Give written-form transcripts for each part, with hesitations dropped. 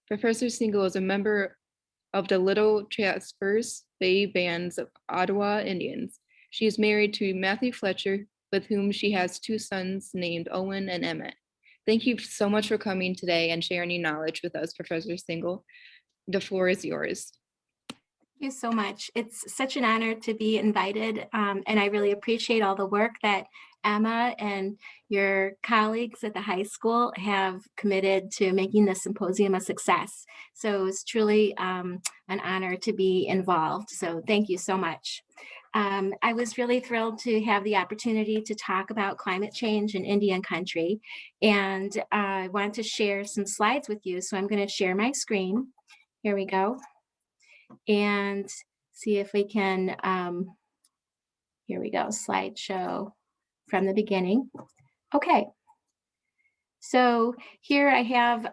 Professor Singel is a member of the Little Traverse Bay Bands of Odawa Indians. She is married to Matthew Fletcher, with whom she has two sons named Owen and Emmett. Thank you so much for coming today and sharing your knowledge with us, Professor Singel. The floor is yours. Thank you so much. It's such an honor to be invited, and I really appreciate all the work that Emma and your colleagues at the high school have committed to making the symposium a success. So it's truly an honor to be involved. So thank you so much. I was really thrilled to have the opportunity to talk about climate change in Indian country, and I want to share some slides with you. So I'm going to share my screen. Here we go. And see if we can, here we go, slideshow from the beginning. Okay, so here I have,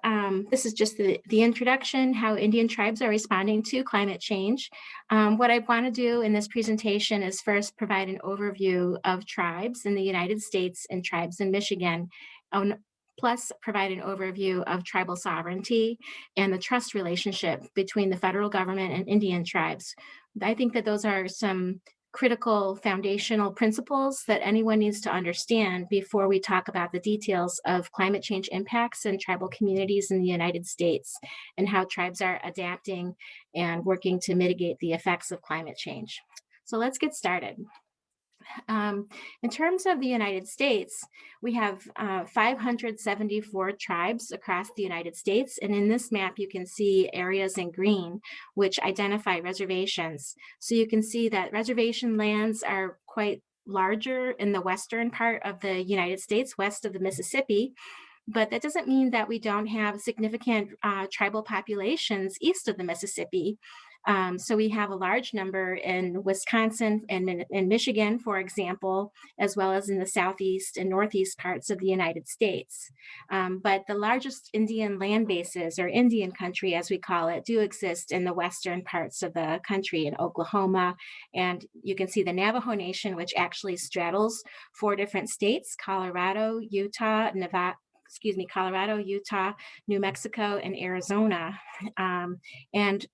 this is just the introduction, how Indian tribes are responding to climate change. What I want to do in this presentation is first provide an overview of tribes in the United States and tribes in Michigan, plus provide an overview of tribal sovereignty and the trust relationship between the federal government and Indian tribes. I think that those are some critical foundational principles that anyone needs to understand before we talk about the details of climate change impacts in tribal communities in the United States and how tribes are adapting and working to mitigate the effects of climate change. So let's get started. In terms of the United States, we have 574 tribes across the United States. And in this map, you can see areas in green, which identify reservations. So you can see that reservation lands are quite larger in the western part of the United States, west of the Mississippi. But that doesn't mean that we don't have significant tribal populations east of the Mississippi. So we have a large number in Wisconsin and in Michigan, for example, as well as in the southeast and northeast parts of the United States. But the largest Indian land bases, or Indian country as we call it, do exist in the western parts of the country in Oklahoma. And you can see the Navajo Nation, which actually straddles 4 different states: Colorado, Utah, New Mexico, and Arizona. And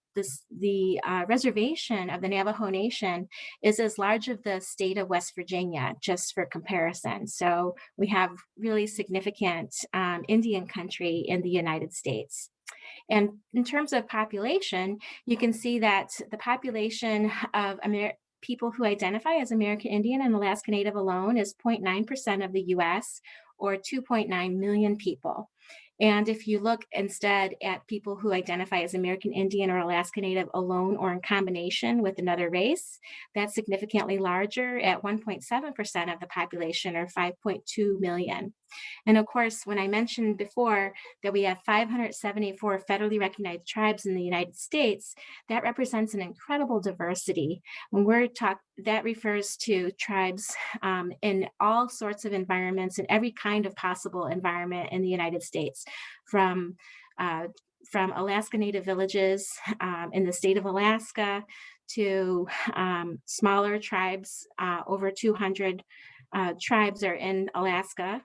the reservation of the Navajo Nation is as large as the state of West Virginia, just for comparison. So we have really significant Indian country in the United States. And in terms of population, you can see that the population of people who identify as American Indian and Alaska Native alone is 0.9% of the US, or 2.9 million people. And if you look instead at people who identify as American Indian or Alaska Native alone or in combination with another race, that's significantly larger at 1.7% of the population, or 5.2 million. And of course, when I mentioned before that we have 574 federally recognized tribes in the United States, that represents an incredible diversity. When that refers to tribes in all sorts of environments, in every kind of possible environment in the United States, from Alaska Native villages in the state of Alaska to smaller tribes. Over 200 tribes are in Alaska.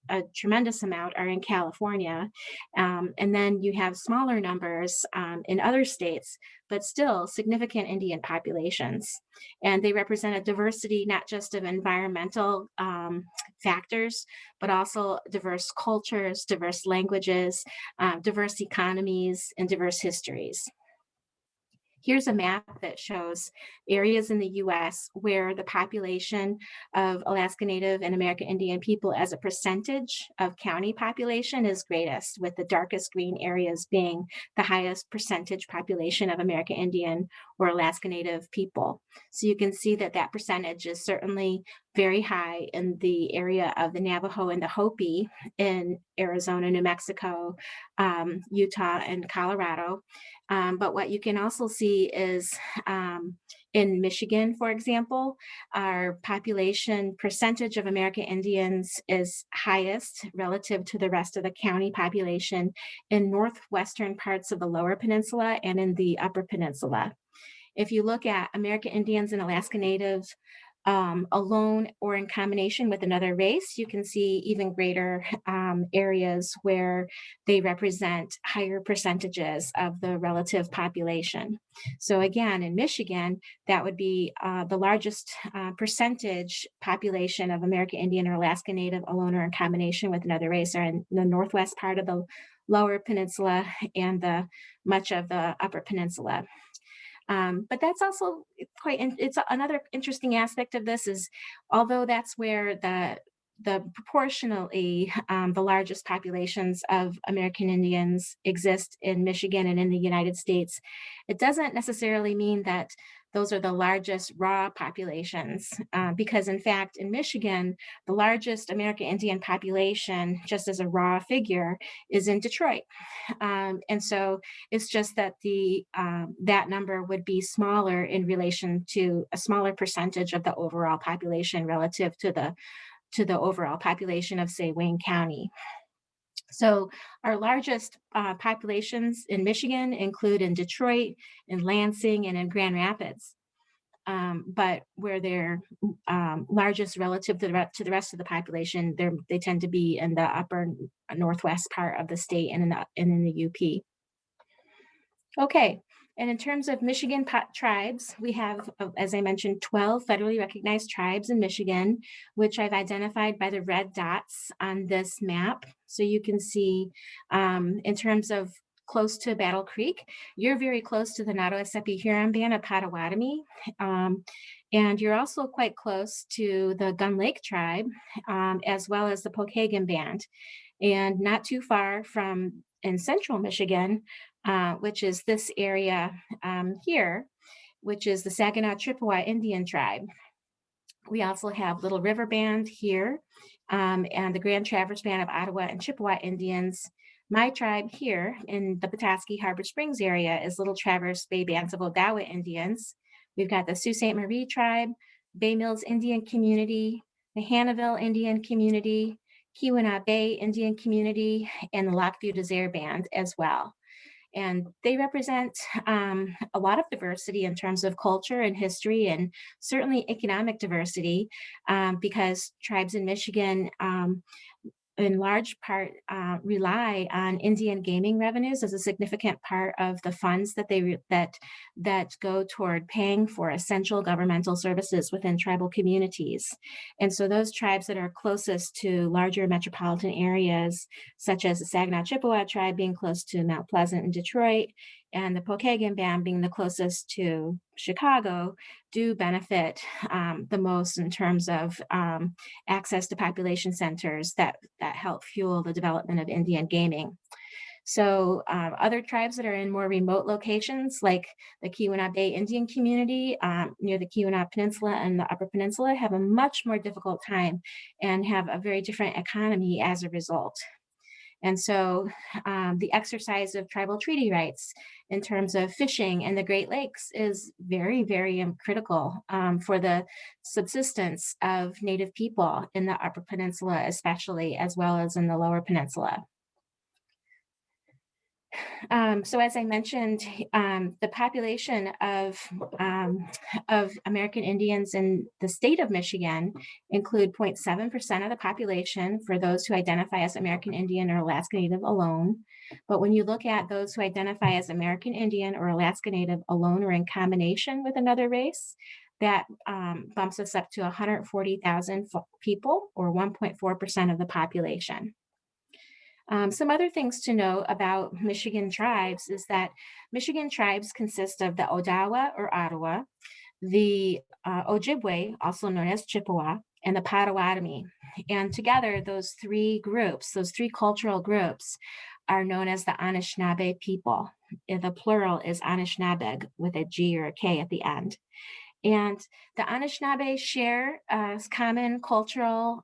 A tremendous amount are in California. And then you have smaller numbers in other states, but still significant Indian populations. And they represent a diversity, not just of environmental factors, but also diverse cultures, diverse languages, diverse economies, and diverse histories. Here's a map that shows areas in the US where the population of Alaska Native and American Indian people as a percentage of county population is greatest, with the darkest green areas being the highest percentage population of American Indian or Alaska Native people. So you can see that that percentage is certainly very high in the area of the Navajo and the Hopi in Arizona, New Mexico, Utah, and Colorado. But what you can also see is in Michigan, for example, our population percentage of American Indians is highest relative to the rest of the county population in northwestern parts of the Lower Peninsula and in the Upper Peninsula. If you look at American Indians and Alaska Natives alone or in combination with another race, you can see even greater areas where they represent higher percentages of the relative population. So again, in Michigan, that would be the largest percentage population of American Indian or Alaska Native alone or in combination with another race are in the northwest part of the Lower Peninsula and much of the Upper Peninsula. But that's also it's another interesting aspect of this is, although that's where the proportionally the largest populations of American Indians exist in Michigan and in the United States, it doesn't necessarily mean that those are the largest raw populations, because in fact, in Michigan, the largest American Indian population, just as a raw figure, is in Detroit. And so it's just that that number would be smaller in relation to a smaller percentage of the overall population relative to the overall population of, say, Wayne County. So our largest populations in Michigan include in Detroit, in Lansing, and in Grand Rapids. But where they're largest relative to the rest of the population, they tend to be in the upper northwest part of the state and in the UP. Okay, and in terms of Michigan tribes, we have, as I mentioned, 12 federally recognized tribes in Michigan, which I've identified by the red dots on this map. So you can see in terms of close to Battle Creek, you're very close to the Nottawasapi Huron Band of Potawatomi, and you're also quite close to the Gun Lake tribe, as well as the Pokagon Band, and not too far from in central Michigan, which is this area here, which is the Saginaw Chippewa Indian tribe. We also have Little River Band here, and the Grand Traverse Band of Ottawa and Chippewa Indians. My tribe here in the Petoskey Harbor Springs area is Little Traverse Bay Bands of Odawa Indians. We've got the Sault Ste. Marie tribe, Bay Mills Indian Community, the Hannahville Indian Community, Keweenaw Bay Indian Community, and the Lockview Desert Band as well. And they represent a lot of diversity in terms of culture and history, and certainly economic diversity, because tribes in Michigan in large part rely on Indian gaming revenues as a significant part of the funds that go toward paying for essential governmental services within tribal communities. And so those tribes that are closest to larger metropolitan areas, such as the Saginaw Chippewa tribe being close to Mount Pleasant and Detroit, and the Pokagon Band being the closest to Chicago, do benefit the most in terms of access to population centers that help fuel the development of Indian gaming. So other tribes that are in more remote locations, like the Keweenaw Bay Indian community near the Keweenaw Peninsula and the Upper Peninsula, have a much more difficult time and have a very different economy as a result. And so the exercise of tribal treaty rights in terms of fishing in the Great Lakes is very, very critical for the subsistence of Native people in the Upper Peninsula, especially, as well as in the Lower Peninsula. So as I mentioned, the population of American Indians in the state of Michigan include 0.7% of the population for those who identify as American Indian or Alaska Native alone. But when you look at those who identify as American Indian or Alaska Native alone or in combination with another race, that bumps us up to 140,000 people, or 1.4% of the population. Some other things to know about Michigan tribes is that Michigan tribes consist of the Odawa or Ottawa, the Ojibwe, also known as Chippewa, and the Potawatomi. And together, those three cultural groups, are known as the Anishinabe people. The plural is Anishinabe with a G or a K at the end. And the Anishinaabe share common cultural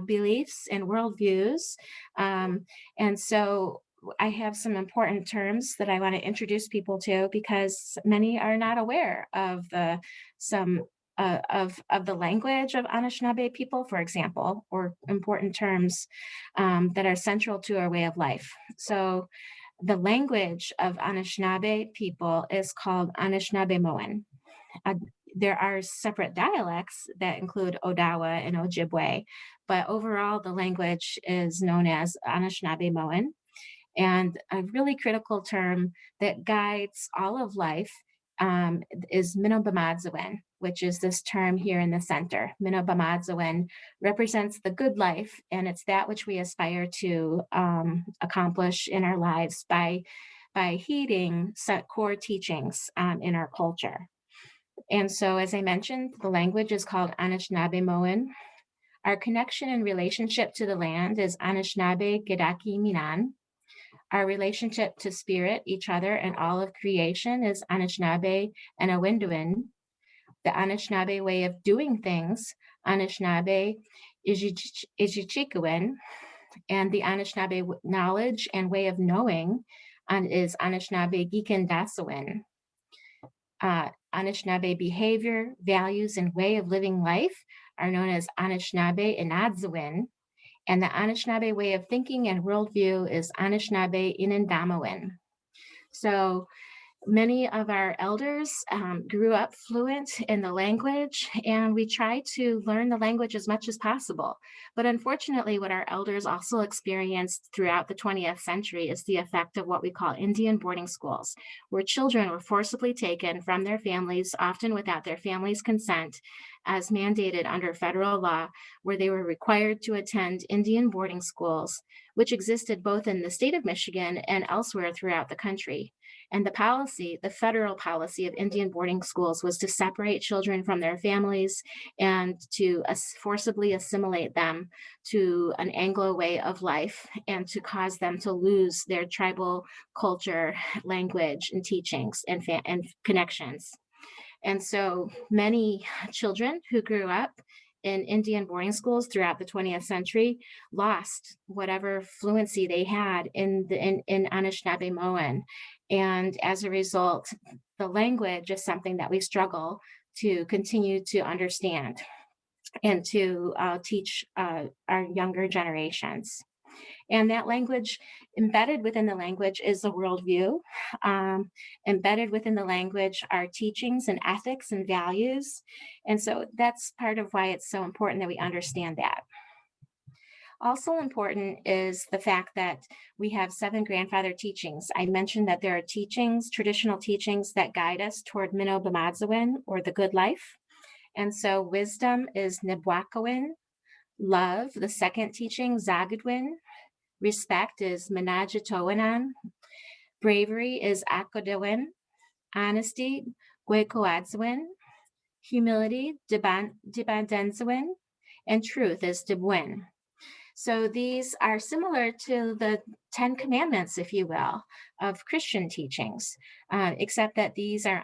beliefs and worldviews. And so I have some important terms that I want to introduce people to, because many are not aware of the language of Anishinaabe people, for example, or important terms that are central to our way of life. So the language of Anishinaabe people is called Anishinabe Moan. there are separate dialects that include Odawa and Ojibwe, but overall the language is known as Anishinabe. And a really critical term that guides all of life is Minobamadzewin, which is this term here in the center. Minobamadzewin represents the good life, and it's that which we aspire to accomplish in our lives by heeding set core teachings in our culture. And so, as I mentioned, the language is called Anishinaabe. Our connection and relationship to the land is Anishinaabe Gedaki Minan. Our relationship to spirit, each other, and all of creation is Anishinaabe and Awinduin. The Anishinaabe way of doing things, Anishinaabe Ijichikuin, and the Anishinaabe knowledge and way of knowing is Anishinaabe Gikendasowin. Anishinaabe behavior, values, and way of living life are known as Anishinaabe Inadzewin, and the Anishinaabe way of thinking and worldview is Anishinaabe Inandamowin. So many of our elders grew up fluent in the language, and we try to learn the language as much as possible. But unfortunately, what our elders also experienced throughout the 20th century is the effect of what we call Indian boarding schools, where children were forcibly taken from their families, often without their family's consent, as mandated under federal law, where they were required to attend Indian boarding schools, which existed both in the state of Michigan and elsewhere throughout the country. And the federal policy of Indian boarding schools was to separate children from their families and to forcibly assimilate them to an Anglo way of life and to cause them to lose their tribal culture, language, and teachings and connections. And so many children who grew up in Indian boarding schools throughout the 20th century lost whatever fluency they had in Anishinaabe. And as a result, the language is something that we struggle to continue to understand and to teach our younger generations. And that language, embedded within the language is the worldview. Embedded within the language are teachings and ethics and values. And so that's part of why it's so important that we understand that. Also important is the fact that we have 7 grandfather teachings. I mentioned that there are teachings, traditional teachings that guide us toward Minobamadzewin, or the good life. And so wisdom is Nibwakowin, love, the second teaching, Zagadwin, respect is Menajitowanan, bravery is Akodewin, honesty, Gwekoadzewin, humility, Dibandenzewin, and truth is Dibwin. So these are similar to the 10 commandments, if you will, of Christian teachings, except that these are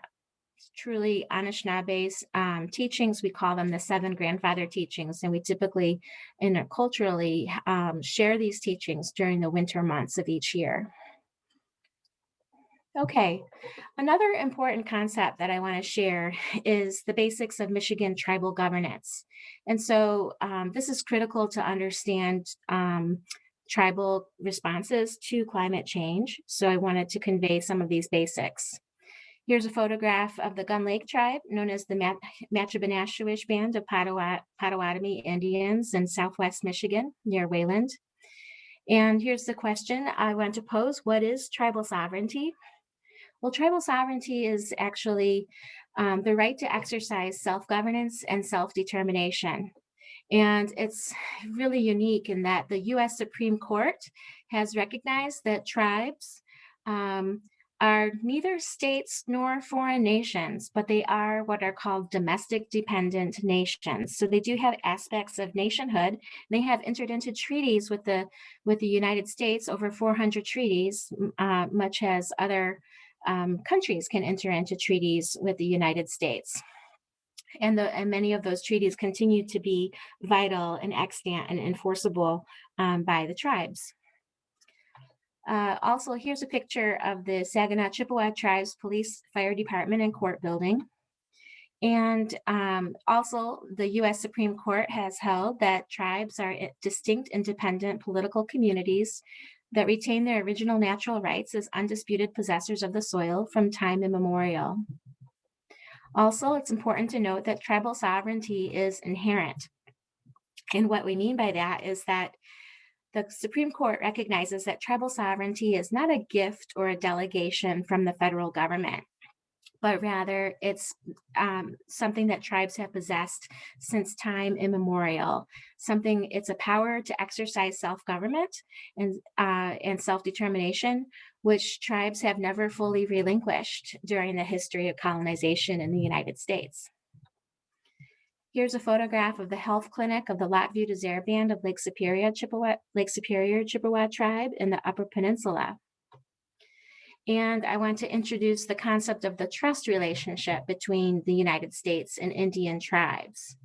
truly Anishinabe's teachings. We call them the 7 grandfather teachings, and we typically interculturally share these teachings during the winter months of each year. Okay, another important concept that I want to share is the basics of Michigan tribal governance. And so this is critical to understand tribal responses to climate change. So I wanted to convey some of these basics. Here's a photograph of the Gun Lake tribe, known as the Matchabanashuish Band of Potawatomi Indians in Southwest Michigan, near Wayland. And here's the question I want to pose: what is tribal sovereignty? Well, tribal sovereignty is actually the right to exercise self-governance and self-determination. And it's really unique in that the US Supreme Court has recognized that tribes are neither states nor foreign nations, but they are what are called domestic dependent nations. So they do have aspects of nationhood. They have entered into treaties with the United States, over 400 treaties, much as other countries can enter into treaties with the United States. And many of those treaties continue to be vital and extant and enforceable by the tribes. Also, here's a picture of the Saginaw Chippewa Tribes Police, Fire Department, and Court Building. And also, the US Supreme Court has held that tribes are distinct, independent political communities that retain their original natural rights as undisputed possessors of the soil from time immemorial. Also, it's important to note that tribal sovereignty is inherent. And what we mean by that is that the Supreme Court recognizes that tribal sovereignty is not a gift or a delegation from the federal government, but rather it's something that tribes have possessed since time immemorial. It's a power to exercise self-government and self-determination, which tribes have never fully relinquished during the history of colonization in the United States. Here's a photograph of the health clinic of the Lac-Vieux Desert Band of Lake Superior Chippewa tribe in the Upper Peninsula. And I want to introduce the concept of the trust relationship between the United States and Indian tribes.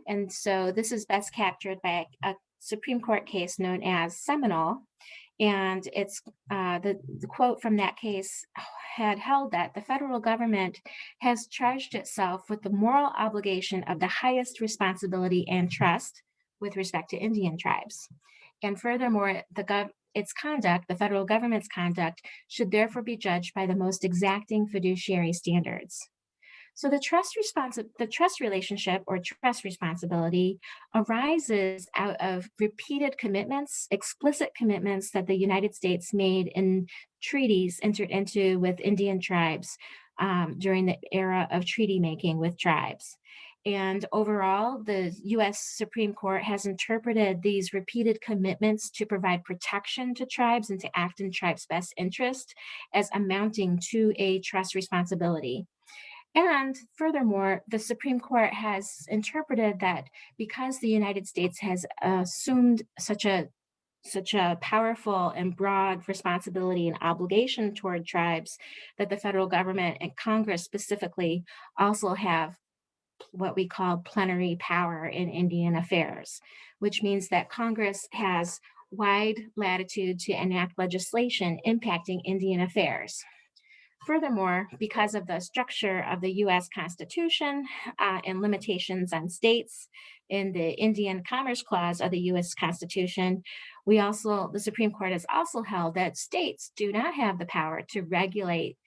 And so this is best captured by a Supreme Court case known as Seminole. And it's the quote from that case had held that the federal government has charged itself with the moral obligation of the highest responsibility and trust with respect to Indian tribes. And furthermore, the federal government's conduct, should therefore be judged by the most exacting fiduciary standards. So the trust relationship or trust responsibility arises out of repeated commitments, explicit commitments that the United States made in treaties entered into with Indian tribes during the era of treaty making with tribes. And overall, the US Supreme Court has interpreted these repeated commitments to provide protection to tribes and to act in tribes' best interest as amounting to a trust responsibility. And furthermore, the Supreme Court has interpreted that because the United States has assumed such a powerful and broad responsibility and obligation toward tribes, that the federal government and Congress specifically also have what we call plenary power in Indian affairs, which means that Congress has wide latitude to enact legislation impacting Indian affairs. Furthermore, because of the structure of the US Constitution and limitations on states in the Indian Commerce Clause of the US Constitution, the Supreme Court has also held that states do not have the power to regulate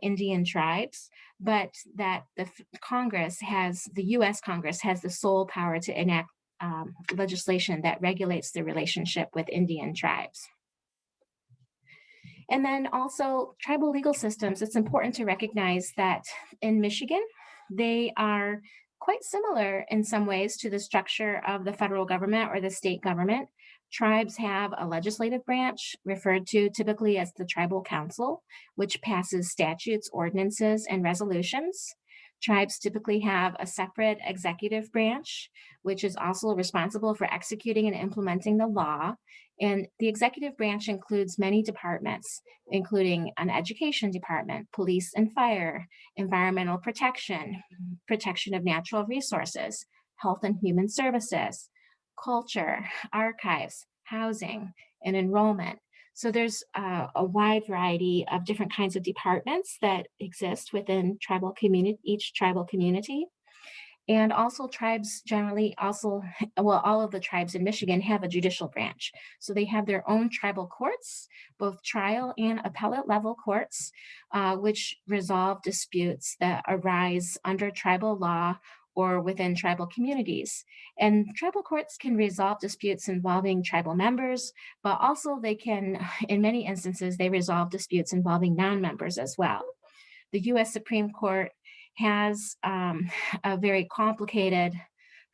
Indian tribes, but that the US Congress has the sole power to enact legislation that regulates the relationship with Indian tribes. And then also tribal legal systems. It's important to recognize that in Michigan, they are quite similar in some ways to the structure of the federal government or the state government. Tribes have a legislative branch referred to typically as the Tribal Council, which passes statutes, ordinances, and resolutions. Tribes typically have a separate executive branch, which is also responsible for executing and implementing the law. And the executive branch includes many departments, including an education department, police and fire, environmental protection, protection of natural resources, health and human services, culture, archives, housing, and enrollment. So there's a wide variety of different kinds of departments that exist within each tribal community. And also tribes generally all of the tribes in Michigan have a judicial branch. So they have their own tribal courts, both trial and appellate level courts, which resolve disputes that arise under tribal law or within tribal communities. And tribal courts can resolve disputes involving tribal members, but also in many instances, they resolve disputes involving non-members as well. The US Supreme Court has a very complicated,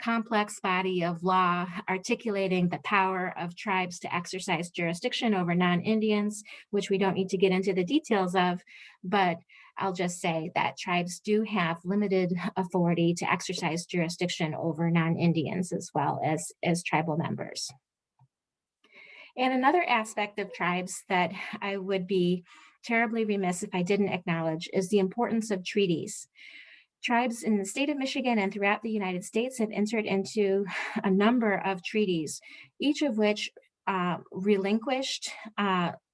complex body of law articulating the power of tribes to exercise jurisdiction over non-Indians, which we don't need to get into the details of, but I'll just say that tribes do have limited authority to exercise jurisdiction over non-Indians as well as tribal members. And another aspect of tribes that I would be terribly remiss if I didn't acknowledge is the importance of treaties. Tribes in the state of Michigan and throughout the United States have entered into a number of treaties, each of which relinquished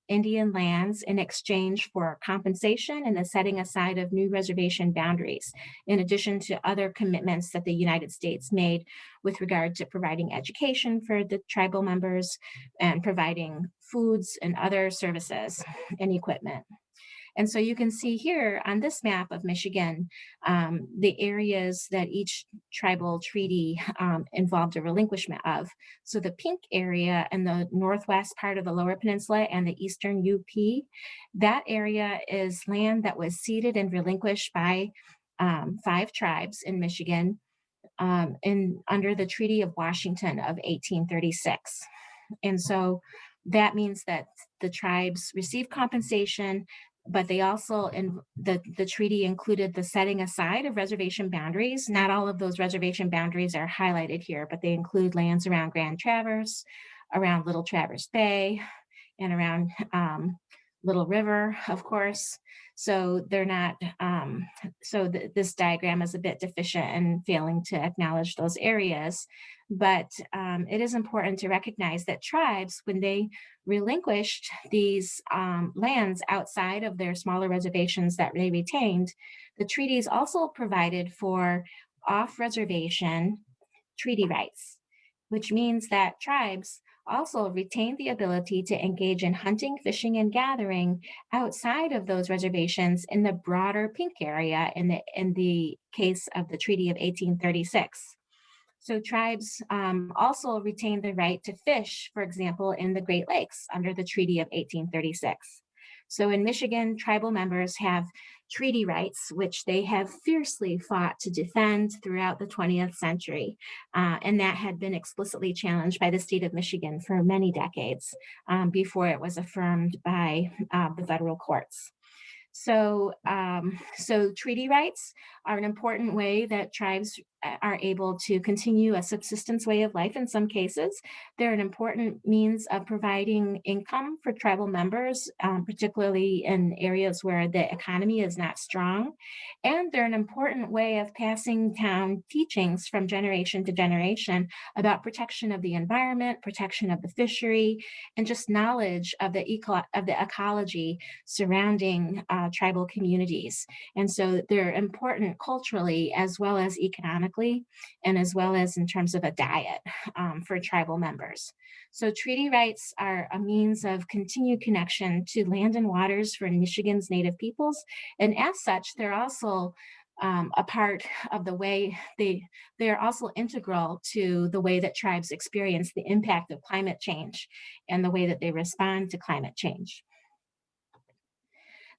Indian lands in exchange for compensation and the setting aside of new reservation boundaries, in addition to other commitments that the United States made with regard to providing education for the tribal members and providing foods and other services and equipment. And so you can see here on this map of Michigan, the areas that each tribal treaty involved a relinquishment of. So the pink area in the northwest part of the Lower Peninsula and the eastern UP, that area is land that was ceded and relinquished by 5 tribes in Michigan under the Treaty of Washington of 1836. And so that means that the tribes receive compensation, but they also, the treaty included the setting aside of reservation boundaries. Not all of those reservation boundaries are highlighted here, but they include lands around Grand Traverse, around Little Traverse Bay, and around Little River, of course. So they're not, this diagram is a bit deficient and failing to acknowledge those areas. But it is important to recognize that tribes, when they relinquished these lands outside of their smaller reservations that they retained, the treaties also provided for off-reservation treaty rights, which means that tribes also retain the ability to engage in hunting, fishing, and gathering outside of those reservations in the broader pink area in the case of the Treaty of 1836. So tribes also retain the right to fish, for example, in the Great Lakes under the Treaty of 1836. So in Michigan, tribal members have treaty rights, which they have fiercely fought to defend throughout the 20th century. And that had been explicitly challenged by the state of Michigan for many decades before it was affirmed by the federal courts. So treaty rights are an important way that tribes are able to continue a subsistence way of life in some cases. They're an important means of providing income for tribal members, particularly in areas where the economy is not strong. And they're an important way of passing down teachings from generation to generation about protection of the environment, protection of the fishery, and just knowledge of the ecology surrounding tribal communities. And so they're important culturally as well as economically, and as well as in terms of a diet for tribal members. So treaty rights are a means of continued connection to land and waters for Michigan's Native peoples. And as such, they're also a part of the way they're also integral to the way that tribes experience the impact of climate change and the way that they respond to climate change.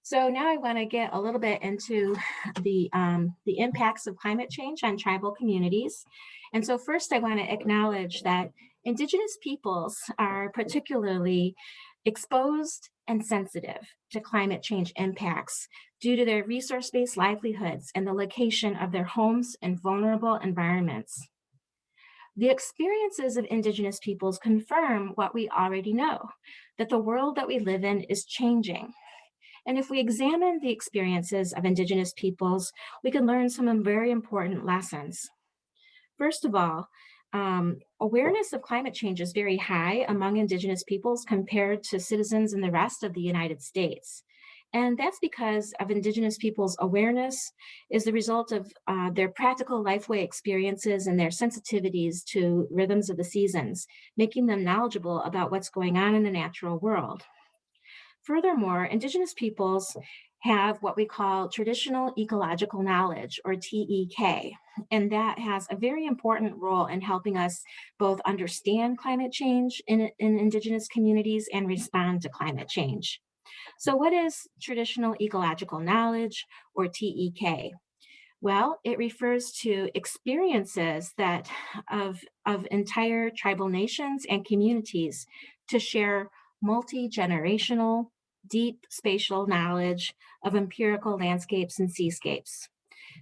So now I want to get a little bit into the impacts of climate change on tribal communities. And so first I want to acknowledge that Indigenous peoples are particularly exposed and sensitive to climate change impacts due to their resource-based livelihoods and the location of their homes in vulnerable environments. The experiences of Indigenous peoples confirm what we already know, that the world that we live in is changing. And if we examine the experiences of Indigenous peoples, we can learn some very important lessons. First of all, awareness of climate change is very high among Indigenous peoples compared to citizens in the rest of the United States. And that's because of Indigenous peoples' awareness is the result of their practical lifeway experiences and their sensitivities to rhythms of the seasons, making them knowledgeable about what's going on in the natural world. Furthermore, Indigenous peoples have what we call traditional ecological knowledge, or TEK, and that has a very important role in helping us both understand climate change in Indigenous communities and respond to climate change. So what is traditional ecological knowledge, or TEK? Well, it refers to experiences that of entire tribal nations and communities to share multi-generational, deep spatial knowledge of empirical landscapes and seascapes.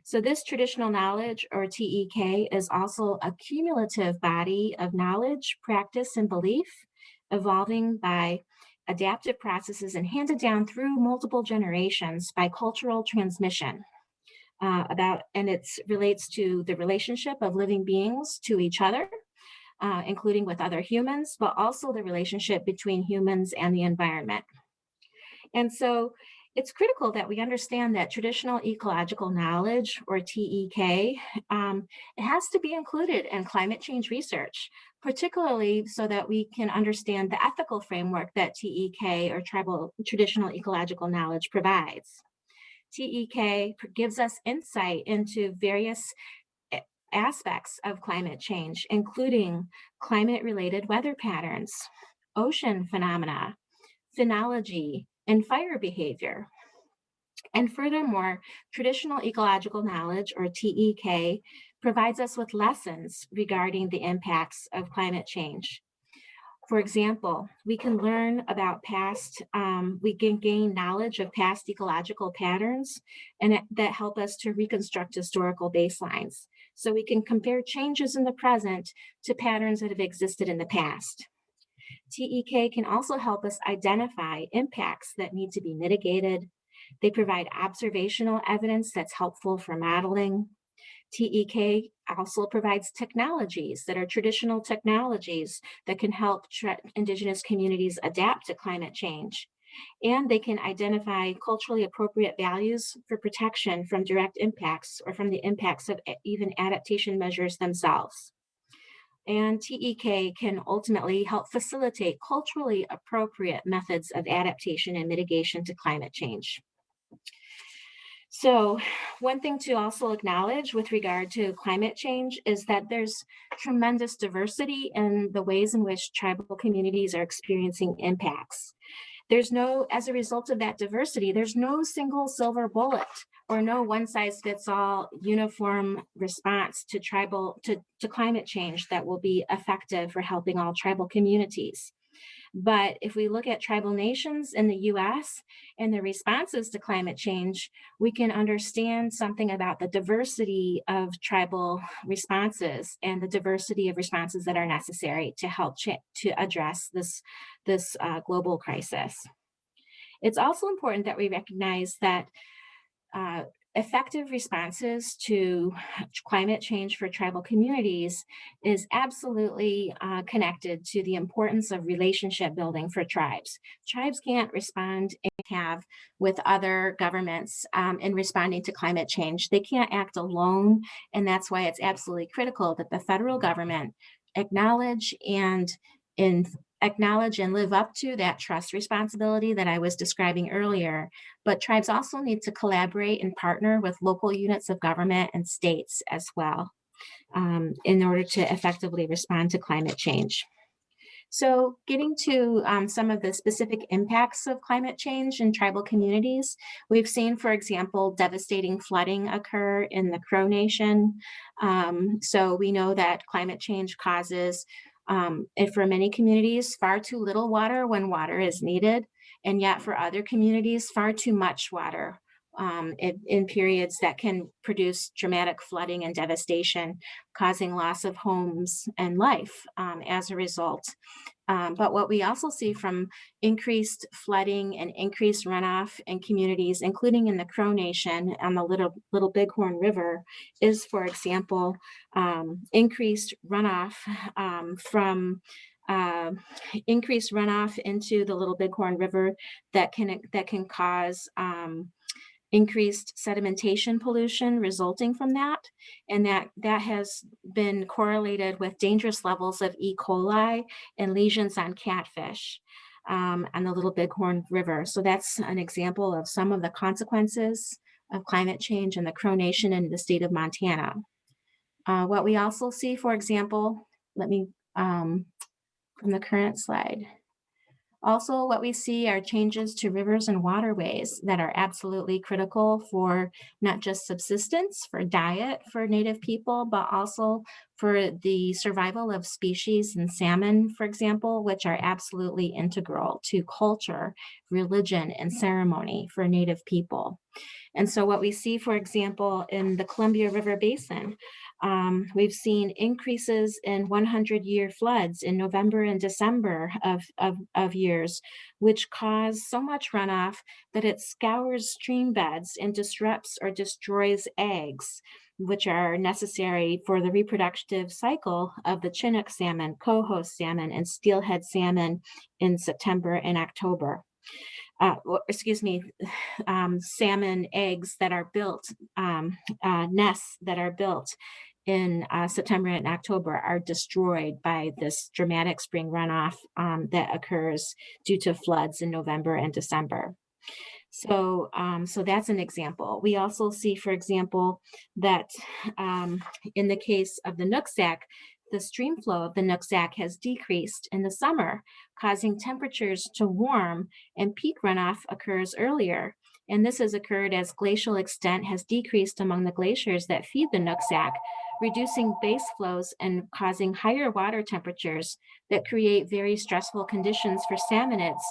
So this traditional knowledge, or TEK, is also a cumulative body of knowledge, practice, and belief, evolving by adaptive processes and handed down through multiple generations by cultural transmission. And it relates to the relationship of living beings to each other, including with other humans, but also the relationship between humans and the environment. And so it's critical that we understand that traditional ecological knowledge, or TEK, it has to be included in climate change research. particularly so that we can understand the ethical framework that TEK, or tribal traditional ecological knowledge, provides. TEK gives us insight into various aspects of climate change, including climate-related weather patterns, ocean phenomena, phenology, and fire behavior. And furthermore, traditional ecological knowledge, or TEK, provides us with lessons regarding the impacts of climate change. For example, we can learn about we can gain knowledge of past ecological patterns that help us to reconstruct historical baselines. So we can compare changes in the present to patterns that have existed in the past. TEK can also help us identify impacts that need to be mitigated. They provide observational evidence that's helpful for modeling. TEK also provides technologies that are traditional technologies that can help Indigenous communities adapt to climate change. And they can identify culturally appropriate values for protection from direct impacts or from the impacts of even adaptation measures themselves. And TEK can ultimately help facilitate culturally appropriate methods of adaptation and mitigation to climate change. So one thing to also acknowledge with regard to climate change is that there's tremendous diversity in the ways in which tribal communities are experiencing impacts. As a result of that diversity, there's no single silver bullet or no one size fits all uniform response to climate change that will be effective for helping all tribal communities. But if we look at tribal nations in the US and their responses to climate change, we can understand something about the diversity of tribal responses and the diversity of responses that are necessary to help to address this global crisis. It's also important that we recognize that effective responses to climate change for tribal communities is absolutely connected to the importance of relationship building for tribes. Tribes can't respond and have with other governments in responding to climate change. They can't act alone, and that's why it's absolutely critical that the federal government acknowledge and live up to that trust responsibility that I was describing earlier. But tribes also need to collaborate and partner with local units of government and states as well in order to effectively respond to climate change. So getting to some of the specific impacts of climate change in tribal communities, we've seen, for example, devastating flooding occur in the Crow Nation. So we know that climate change causes, for many communities, far too little water when water is needed, and yet for other communities, far too much water in periods that can produce dramatic flooding and devastation, causing loss of homes and life as a result. But what we also see from increased flooding and increased runoff in communities, including in the Crow Nation on the Little Bighorn River, is, for example, increased runoff increased runoff into the Little Bighorn River that can cause increased sedimentation pollution resulting from that. And that has been correlated with dangerous levels of E. coli and lesions on catfish on the Little Bighorn River. So that's an example of some of the consequences of climate change in the Crow Nation and the state of Montana. What we also see, for example, from the current slide. Also, what we see are changes to rivers and waterways that are absolutely critical for not just subsistence, for diet for Native people, but also for the survival of species and salmon, for example, which are absolutely integral to culture, religion, and ceremony for Native people. And so what we see, for example, in the Columbia River Basin, we've seen increases in 100-year floods in November and December of years, which cause so much runoff that it scours stream beds and disrupts or destroys eggs, which are necessary for the reproductive cycle of the Chinook salmon, coho salmon, and steelhead salmon in September and October. Salmon eggs that are built, nests that are built in September and October are destroyed by this dramatic spring runoff that occurs due to floods in November and December. So that's an example. We also see, for example, that in the case of the Nooksack, the stream flow of the Nooksack has decreased in the summer, causing temperatures to warm, and peak runoff occurs earlier. And this has occurred as glacial extent has decreased among the glaciers that feed the Nooksack, reducing base flows and causing higher water temperatures that create very stressful conditions for salmonids,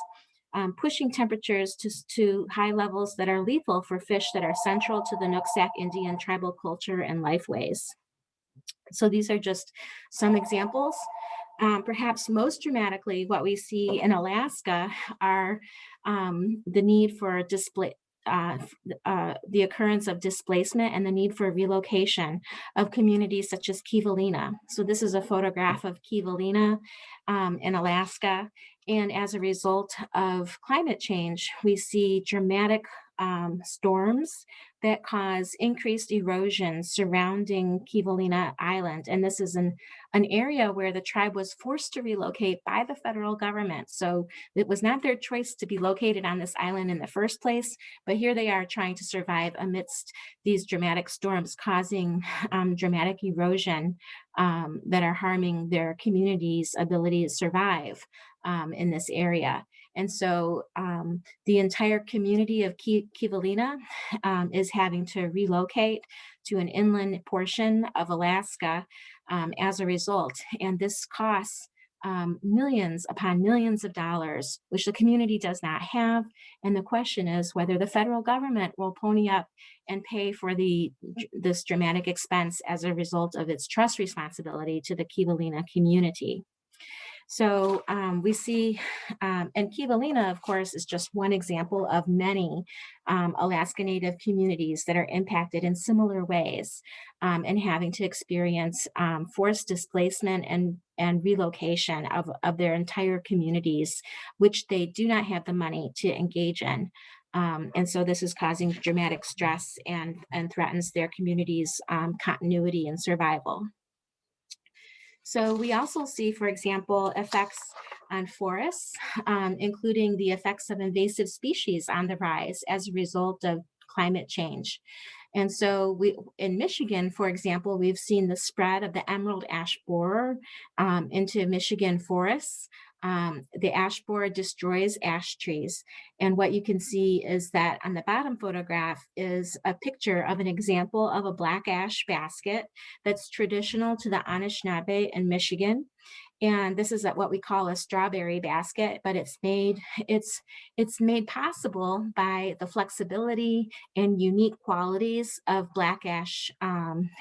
pushing temperatures to high levels that are lethal for fish that are central to the Nooksack Indian tribal culture and lifeways. So these are just some examples. Perhaps most dramatically, what we see in Alaska are the need for the occurrence of displacement and the need for relocation of communities such as Kivalina. So this is a photograph of Kivalina in Alaska. And as a result of climate change, we see dramatic storms that cause increased erosion surrounding Kivalina Island. And this is an area where the tribe was forced to relocate by the federal government. So it was not their choice to be located on this island in the first place, but here they are trying to survive amidst these dramatic storms, causing dramatic erosion that are harming their community's ability to survive in this area. And so the entire community of Kivalina is having to relocate to an inland portion of Alaska as a result. And this costs millions upon millions of dollars, which the community does not have. And the question is whether the federal government will pony up and pay for this dramatic expense as a result of its trust responsibility to the Kivalina community. So we see, and Kivalina, of course, is just one example of many Alaska Native communities that are impacted in similar ways and having to experience forced displacement and relocation of their entire communities, which they do not have the money to engage in. And so this is causing dramatic stress and threatens their community's continuity and survival. So we also see, for example, effects on forests, including the effects of invasive species on the rise as a result of climate change. And so in Michigan, for example, we've seen the spread of the emerald ash borer into Michigan forests. The ash borer destroys ash trees. And what you can see is that on the bottom photograph is a picture of an example of a black ash basket that's traditional to the Anishinabe in Michigan. And this is what we call a strawberry basket, but it's made possible by the flexibility and unique qualities of black ash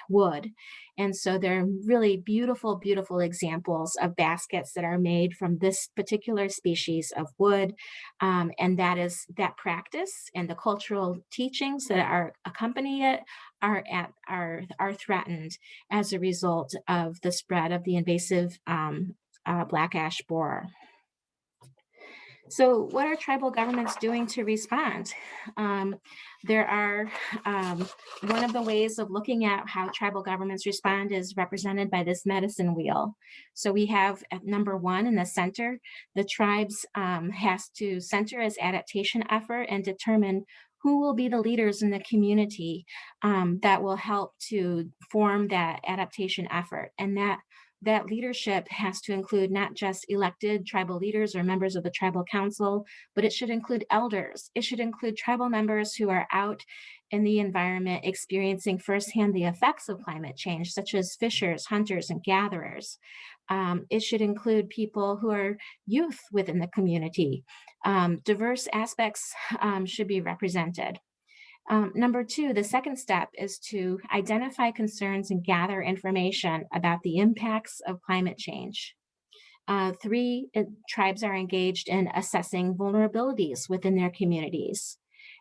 wood. And so they're really beautiful, beautiful examples of baskets that are made from this particular species of wood. And that practice and the cultural teachings that are accompany it are threatened as a result of the spread of the invasive black ash borer. So what are tribal governments doing to respond? There are, one of the ways of looking at how tribal governments respond is represented by this medicine wheel. So we have at number 1 in the center, the tribes has to center its adaptation effort and determine who will be the leaders in the community that will help to form that adaptation effort. And that leadership has to include not just elected tribal leaders or members of the tribal council, but it should include elders. It should include tribal members who are out in the environment experiencing firsthand the effects of climate change, such as fishers, hunters, and gatherers. It should include people who are youth within the community. Diverse aspects should be represented. Number 2, the second step is to identify concerns and gather information about the impacts of climate change. 3, tribes are engaged in assessing vulnerabilities within their communities.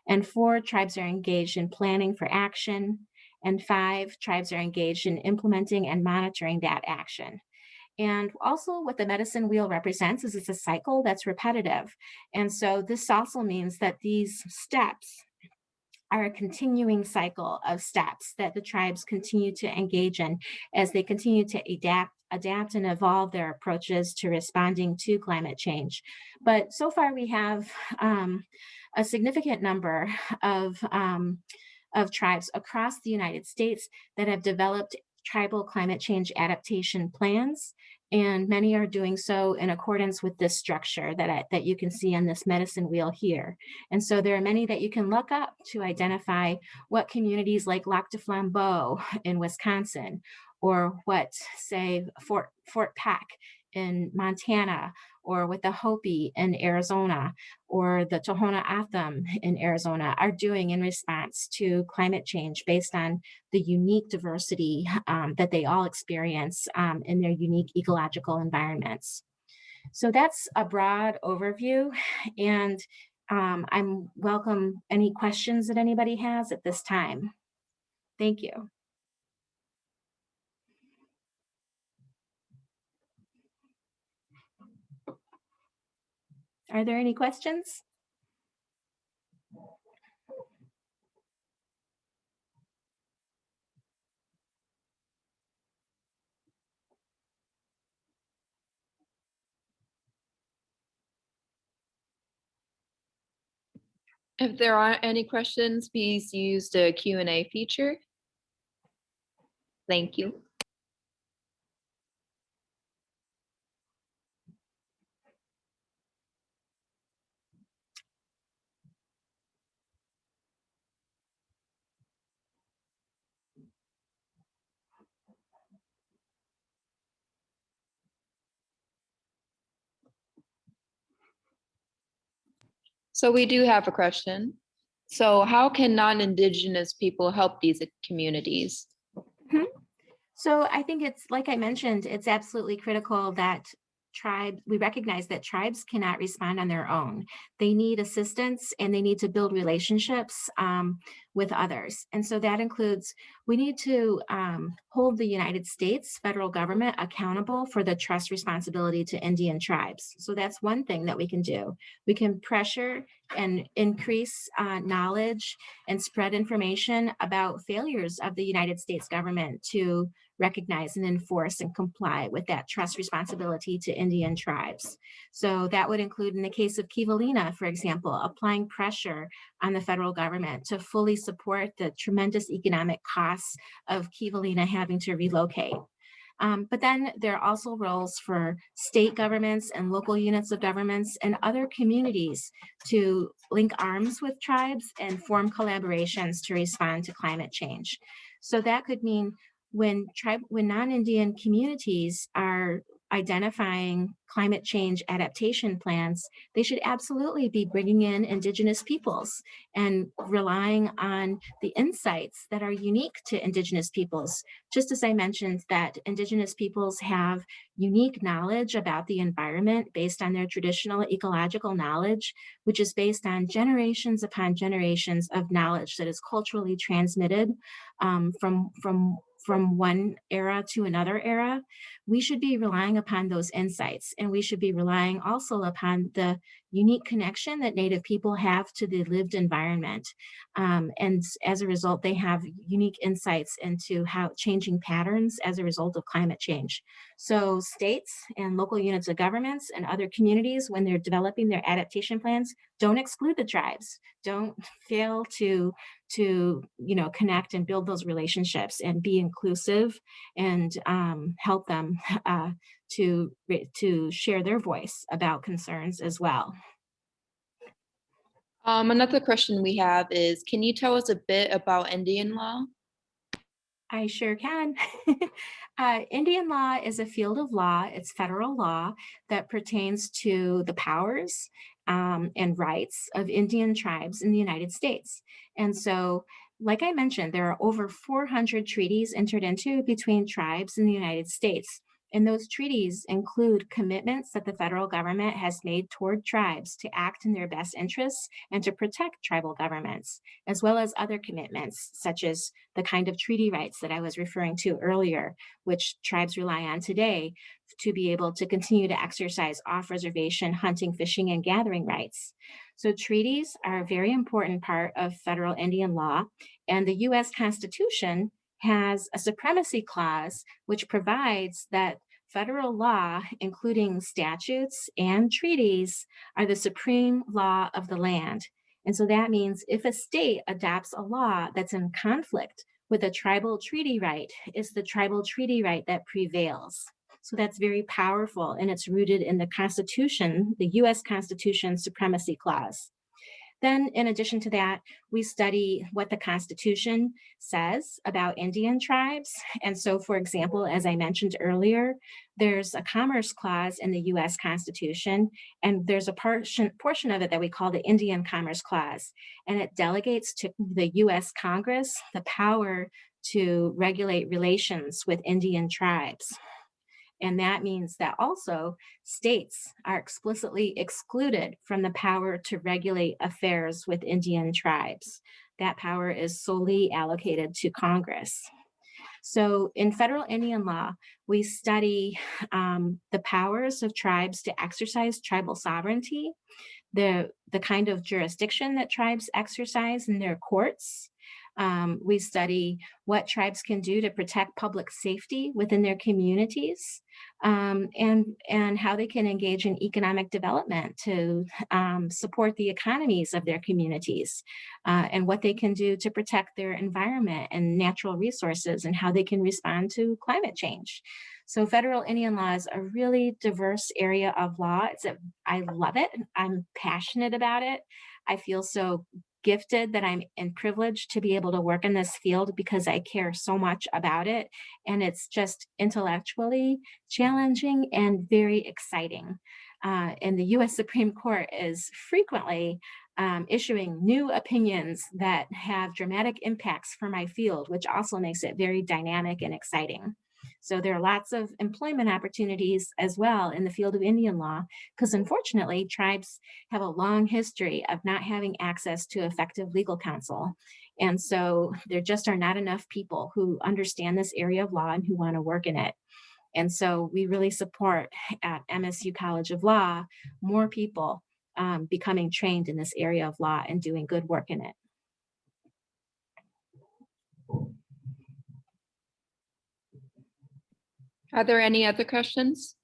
And 4, tribes are engaged in planning for action. And 5, tribes are engaged in implementing and monitoring that action. And also what the medicine wheel represents is it's a cycle that's repetitive. And so this also means that these steps are a continuing cycle of steps that the tribes continue to engage in as they continue to adapt and evolve their approaches to responding to climate change. But so far we have a significant number of tribes across the United States that have developed tribal climate change adaptation plans, and many are doing so in accordance with this structure that you can see on this medicine wheel here. And so there are many that you can look up to identify what communities like Lac du Flambeau in Wisconsin, or what, say, Fort Peck in Montana, or with the Hopi in Arizona, or the Tohono O'odham in Arizona are doing in response to climate change based on the unique diversity that they all experience in their unique ecological environments. So that's a broad overview, and I'm welcome any questions that anybody has at this time. Thank you. Are there any questions? If there aren't any questions, please use the Q&A feature. Thank you. So we do have a question. So how can non-Indigenous people help these communities? So I think it's, like I mentioned, it's absolutely critical that we recognize that tribes cannot respond on their own. They need assistance and they need to build relationships with others. And so that includes, we need to hold the United States federal government accountable for the trust responsibility to Indian tribes. So that's one thing that we can do. We can pressure and increase knowledge and spread information about failures of the United States government to recognize and enforce and comply with that trust responsibility to Indian tribes. So that would include, in the case of Kivalina, for example, applying pressure on the federal government to fully support the tremendous economic costs of Kivalina having to relocate. But then there are also roles for state governments and local units of governments and other communities to link arms with tribes and form collaborations to respond to climate change. So that could mean when non-Indian communities are identifying climate change adaptation plans, they should absolutely be bringing in Indigenous peoples and relying on the insights that are unique to Indigenous peoples. Just as I mentioned that Indigenous peoples have unique knowledge about the environment based on their traditional ecological knowledge, which is based on generations upon generations of knowledge that is culturally transmitted from one era to another era. We should be relying upon those insights, and we should be relying also upon the unique connection that Native people have to the lived environment. And as a result, they have unique insights into how changing patterns as a result of climate change. So states and local units of governments and other communities, when they're developing their adaptation plans, don't exclude the tribes. Don't fail to connect and build those relationships and be inclusive and help them to share their voice about concerns as well. Another question we have is, can you tell us a bit about Indian law? I sure can. Indian law is a field of law. It's federal law that pertains to the powers and rights of Indian tribes in the United States. And so, like I mentioned, there are over 400 treaties entered into between tribes in the United States. And those treaties include commitments that the federal government has made toward tribes to act in their best interests and to protect tribal governments, as well as other commitments, such as the kind of treaty rights that I was referring to earlier, which tribes rely on today to be able to continue to exercise off-reservation hunting, fishing, and gathering rights. So treaties are a very important part of federal Indian law, and the US Constitution has a supremacy clause which provides that federal law, including statutes and treaties, are the supreme law of the land. And so that means if a state adopts a law that's in conflict with a tribal treaty right, it's the tribal treaty right that prevails. So that's very powerful, and it's rooted in the Constitution, the US Constitution Supremacy Clause. Then, in addition to that, we study what the Constitution says about Indian tribes. And so, for example, as I mentioned earlier, there's a Commerce Clause in the US Constitution, and there's a portion of it that we call the Indian Commerce Clause, and it delegates to the US Congress the power to regulate relations with Indian tribes. And that means that also states are explicitly excluded from the power to regulate affairs with Indian tribes. That power is solely allocated to Congress. So in federal Indian law, we study the powers of tribes to exercise tribal sovereignty, the kind of jurisdiction that tribes exercise in their courts. We study what tribes can do to protect public safety within their communities, and how they can engage in economic development to support the economies of their communities, and what they can do to protect their environment and natural resources, and how they can respond to climate change. So federal Indian law is a really diverse area of law. I love it. I'm passionate about it. I feel so gifted that I'm privileged to be able to work in this field because I care so much about it. And it's just intellectually challenging and very exciting. And the US Supreme Court is frequently issuing new opinions that have dramatic impacts for my field, which also makes it very dynamic and exciting. So there are lots of employment opportunities as well in the field of Indian law, because unfortunately, tribes have a long history of not having access to effective legal counsel. And so there just are not enough people who understand this area of law and who want to work in it. And so we really support at MSU College of Law more people becoming trained in this area of law and doing good work in it. Are there any other questions?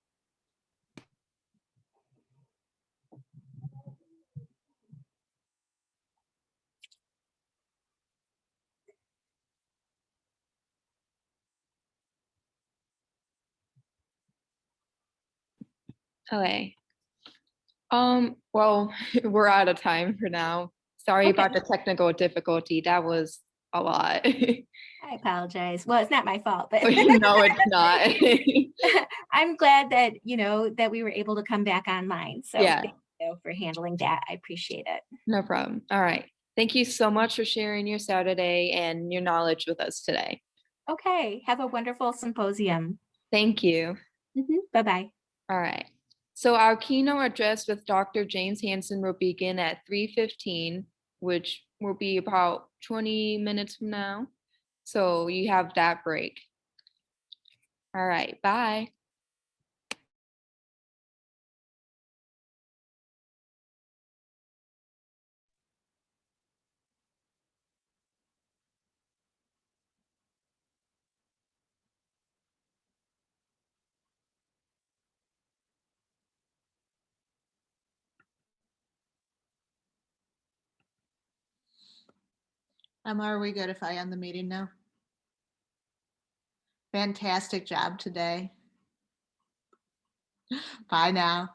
Okay. Well, we're out of time for now. Sorry Okay. about the technical difficulty. That was a lot. I apologize. Well, it's not my fault, but No, it's not. I'm glad that, that we were able to come back online. So Yeah, thank you for handling that. I appreciate it. no problem. All right. Thank you so much for sharing your Saturday and your knowledge with us today. Okay. Have a wonderful symposium. Thank you. Bye-bye. All right. So our keynote address with Dr. James Hansen will begin at 3:15, which will be about 20 minutes from now. So you have that break. All right. Bye. Emma, are we good if I end the meeting now? Fantastic job today. Bye now.